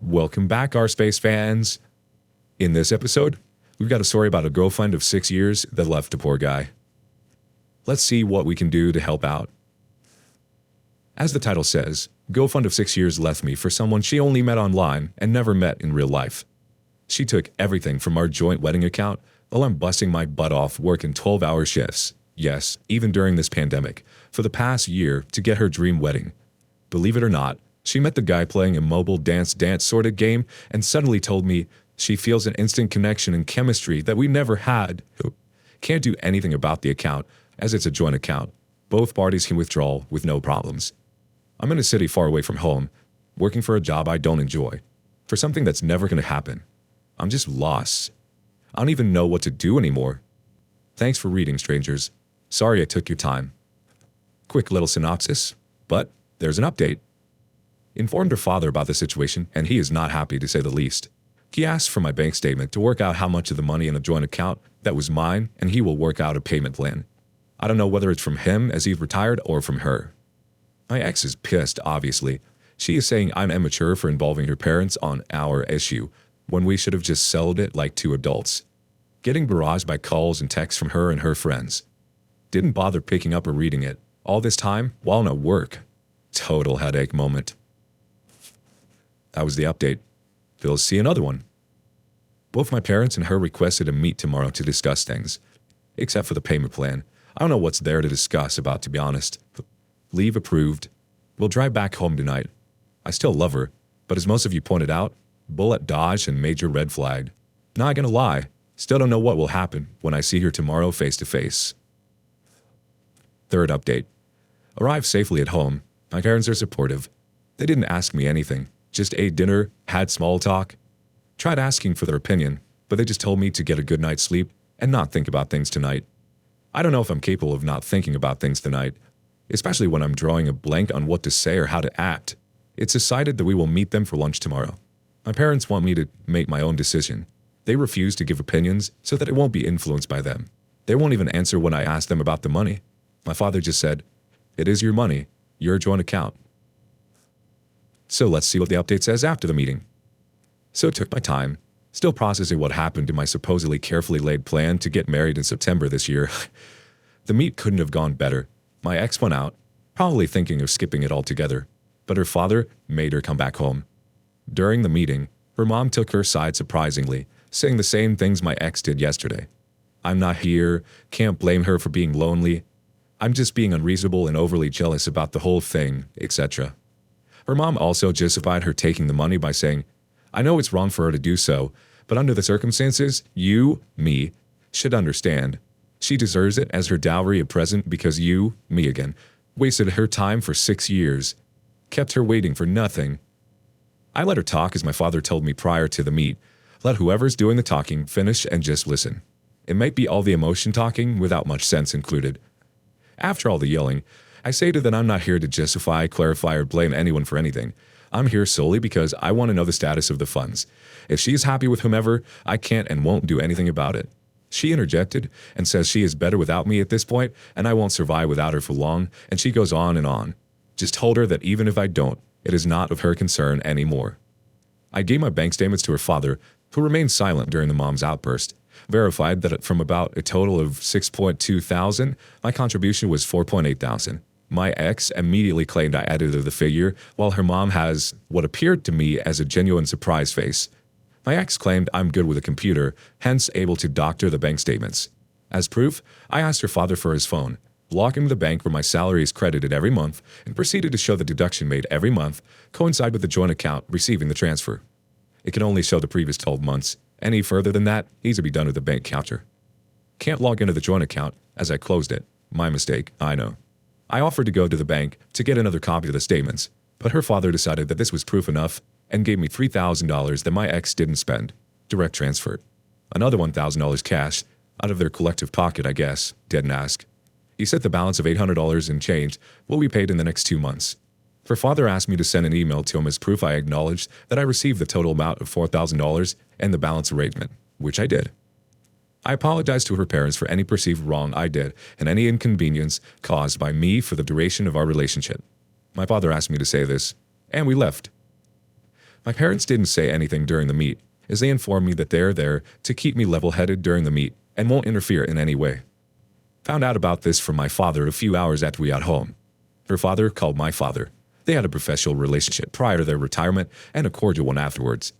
Welcome back, our space fans. In this episode, we've got a story about a girlfriend of 6 years that left a poor guy. Let's see what we can do to help out. As the title says, girlfriend of 6 years left me for someone she only met online and never met in real life. She took everything from our joint wedding account while I'm busting my butt off working 12-hour shifts, yes, even during this pandemic, for the past year to get her dream wedding. Believe it or not, she met the guy playing a mobile dance sort of game and suddenly told me she feels an instant connection and chemistry that we never had. Can't do anything about the account as it's a joint account. Both parties can withdraw with no problems. I'm in a city far away from home, working for a job I don't enjoy, for something that's never going to happen. I'm just lost. I don't even know what to do anymore. Thanks for reading, strangers. Sorry I took your time. Quick little synopsis, but there's an update. Informed her father about the situation, and he is not happy to say the least. He asked for my bank statement to work out how much of the money in a joint account that was mine, and he will work out a payment plan. I don't know whether it's from him as he's retired or from her. My ex is pissed, obviously. She is saying I'm immature for involving her parents on our issue, when we should have just settled it like two adults. Getting barraged by calls and texts from her and her friends. Didn't bother picking up or reading it. All this time while I'm at work. Total headache moment. That was the update. We'll see another one. Both my parents and her requested a meet tomorrow to discuss things. Except for the payment plan. I don't know what's there to discuss about, to be honest. Leave approved. We'll drive back home tonight. I still love her, but as most of you pointed out, bullet dodged and major red flagged. Not gonna lie, still don't know what will happen when I see her tomorrow face to face. Third update. Arrived safely at home. My parents are supportive. They didn't ask me anything. Just ate dinner, had small talk. Tried asking for their opinion, but they just told me to get a good night's sleep and not think about things tonight. I don't know if I'm capable of not thinking about things tonight, especially when I'm drawing a blank on what to say or how to act. It's decided that we will meet them for lunch tomorrow. My parents want me to make my own decision. They refuse to give opinions so that it won't be influenced by them. They won't even answer when I ask them about the money. My father just said, "It is your money, your joint account." So let's see what the update says after the meeting. So it took my time, still processing what happened to my supposedly carefully laid plan to get married in September this year. The meet couldn't have gone better. My ex went out, probably thinking of skipping it altogether, but her father made her come back home. During the meeting, her mom took her side surprisingly, saying the same things my ex did yesterday. I'm not here, can't blame her for being lonely. I'm just being unreasonable and overly jealous about the whole thing, etc. Her mom also justified her taking the money by saying, I know it's wrong for her to do so, but under the circumstances, you, me, should understand. She deserves it as her dowry a present because you, me again, wasted her time for 6 years. Kept her waiting for nothing. I let her talk as my father told me prior to the meet. Let whoever's doing the talking finish and just listen. It might be all the emotion talking without much sense included. After all the yelling, I stated that I'm not here to justify, clarify, or blame anyone for anything. I'm here solely because I want to know the status of the funds. If she is happy with whomever, I can't and won't do anything about it. She interjected and says she is better without me at this point and I won't survive without her for long, and she goes on and on. Just told her that even if I don't, it is not of her concern anymore. I gave my bank statements to her father, who remained silent during the mom's outburst. Verified that from about a total of $6.2 thousand, my contribution was $4.8 thousand. My ex immediately claimed I edited the figure, while her mom has what appeared to me as a genuine surprise face. My ex claimed I'm good with a computer, hence able to doctor the bank statements. As proof, I asked her father for his phone, log into the bank where my salary is credited every month, and proceeded to show the deduction made every month coincide with the joint account receiving the transfer. It can only show the previous 12 months. Any further than that needs to be done with the bank counter. Can't log into the joint account as I closed it. My mistake, I know. I offered to go to the bank to get another copy of the statements, but her father decided that this was proof enough and gave me $3,000 that my ex didn't spend, direct transfer. Another $1,000 cash, out of their collective pocket I guess, didn't ask. He said the balance of $800 and change will be paid in the next 2 months. Her father asked me to send an email to him as proof I acknowledged that I received the total amount of $4,000 and the balance arrangement, which I did. I apologized to her parents for any perceived wrong I did and any inconvenience caused by me for the duration of our relationship. My father asked me to say this, and we left. My parents didn't say anything during the meet, as they informed me that they're there to keep me level-headed during the meet and won't interfere in any way. Found out about this from my father a few hours after we got home. Her father called my father. They had a professional relationship prior to their retirement and a cordial one afterwards.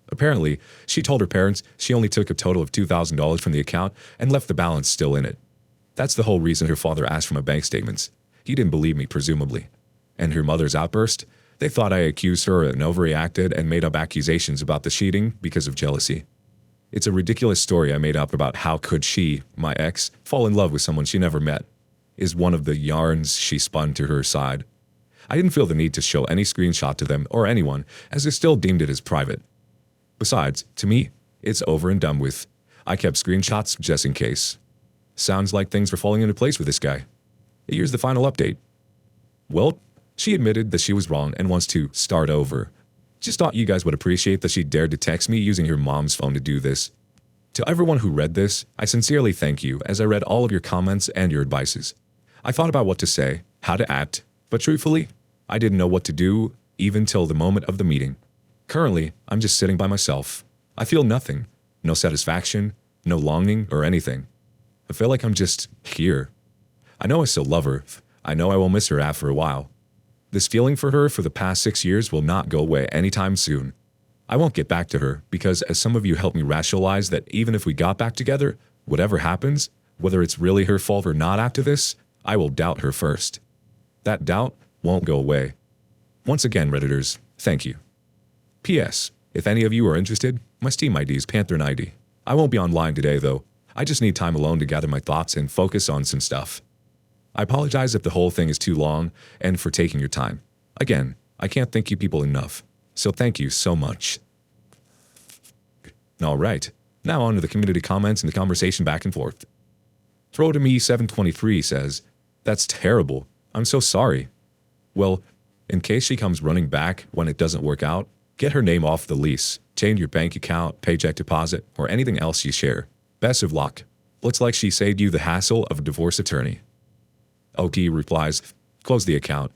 Apparently, she told her parents she only took a total of $2,000 from the account and left the balance still in it. That's the whole reason her father asked for my bank statements. He didn't believe me, presumably. And her mother's outburst? They thought I accused her and overreacted and made up accusations about the cheating because of jealousy. It's a ridiculous story I made up about how could she, my ex, fall in love with someone she never met, is one of the yarns she spun to her side. I didn't feel the need to show any screenshot to them or anyone, as they still deemed it as private. Besides, to me, it's over and done with. I kept screenshots just in case. Sounds like things were falling into place with this guy. Here's the final update. Well, she admitted that she was wrong and wants to start over. Just thought you guys would appreciate that she dared to text me using her mom's phone to do this. To everyone who read this, I sincerely thank you as I read all of your comments and your advices. I thought about what to say, how to act, but truthfully, I didn't know what to do even till the moment of the meeting. Currently, I'm just sitting by myself. I feel nothing, no satisfaction, no longing or anything. I feel like I'm just here. I know I still love her. I know I will miss her after a while. This feeling for her for the past 6 years will not go away anytime soon. I won't get back to her because, as some of you helped me rationalize that even if we got back together, whatever happens, whether it's really her fault or not after this, I will doubt her first. That doubt won't go away. Once again, Redditors, thank you. P.S. If any of you are interested, my Steam ID is Panther90. I won't be online today, though. I just need time alone to gather my thoughts and focus on some stuff. I apologize if the whole thing is too long and for taking your time. Again, I can't thank you people enough, so thank you so much. Alright, now on to the community comments and the conversation back and forth. Throw to me 723 says, "That's terrible. I'm so sorry." Well, in case she comes running back when it doesn't work out, get her name off the lease, change your bank account, paycheck deposit, or anything else you share. Best of luck. Looks like she saved you the hassle of a divorce attorney. OK replies, "Close the account.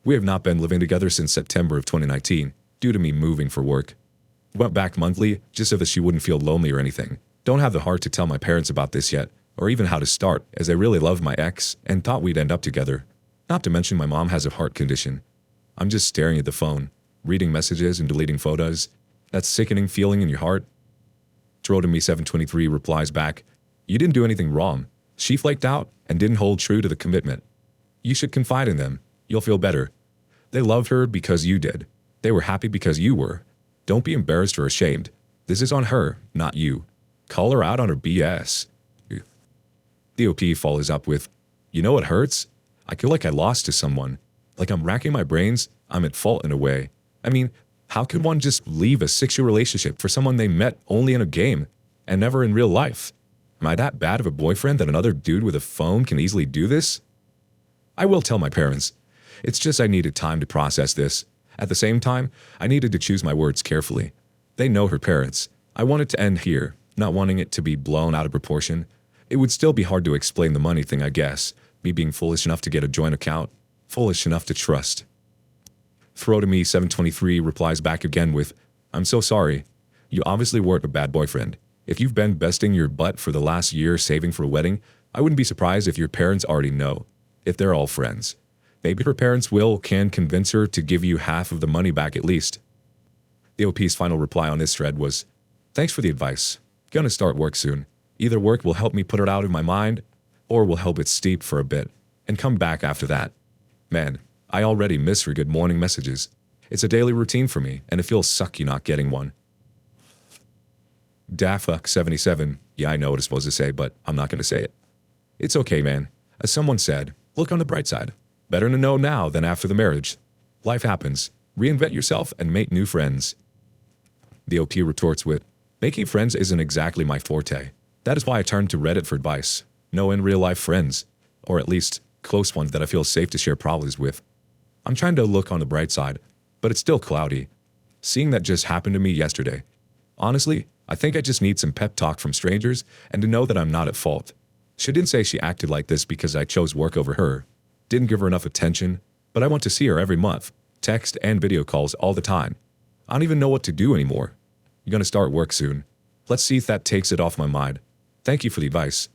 We have not been living together since September of 2019, due to me moving for work. Went back monthly, just so that she wouldn't feel lonely or anything. Don't have the heart to tell my parents about this yet, or even how to start, as I really love my ex and thought we'd end up together. Not to mention my mom has a heart condition. I'm just staring at the phone, reading messages and deleting photos. That sickening feeling in your heart." Trodemy 723 replies back, "You didn't do anything wrong. She flaked out and didn't hold true to the commitment. You should confide in them. You'll feel better. They loved her because you did. They were happy because you were. Don't be embarrassed or ashamed. This is on her, not you. Call her out on her BS." DOP follows up with, "You know what hurts? I feel like I lost to someone. Like I'm racking my brains, I'm at fault in a way. I mean, how could one just leave a 6-year relationship for someone they met only in a game and never in real life? Am I that bad of a boyfriend that another dude with a phone can easily do this?" I will tell my parents. It's just I needed time to process this. At the same time, I needed to choose my words carefully. They know her parents. I want it to end here, not wanting it to be blown out of proportion. It would still be hard to explain the money thing, I guess. Me being foolish enough to get a joint account. Foolish enough to trust. Throwtome 723 replies back again with, "I'm so sorry. You obviously weren't a bad boyfriend. If you've been besting your butt for the last year saving for a wedding, I wouldn't be surprised if your parents already know. If they're all friends. Maybe her parents can convince her to give you half of the money back at least." The OP's final reply on this thread was, "Thanks for the advice. Gonna start work soon. Either work will help me put it out of my mind, or will help it steep for a bit, and come back after that. Man, I already miss her good morning messages. It's a daily routine for me, and it feels sucky not getting one." Dafuck77, yeah, I know what I'm supposed to say, but I'm not gonna say it. "It's okay, man. As someone said, look on the bright side. Better to know now than after the marriage. Life happens. Reinvent yourself and make new friends." The OP retorts with, "Making friends isn't exactly my forte. That is why I turned to Reddit for advice. No in real life friends. Or at least, close ones that I feel safe to share problems with. I'm trying to look on the bright side, but it's still cloudy. Seeing that just happened to me yesterday. Honestly, I think I just need some pep talk from strangers and to know that I'm not at fault. She didn't say she acted like this because I chose work over her. Didn't give her enough attention, but I want to see her every month, text and video calls all the time. I don't even know what to do anymore. You're going to start work soon. Let's see if that takes it off my mind. Thank you for the advice.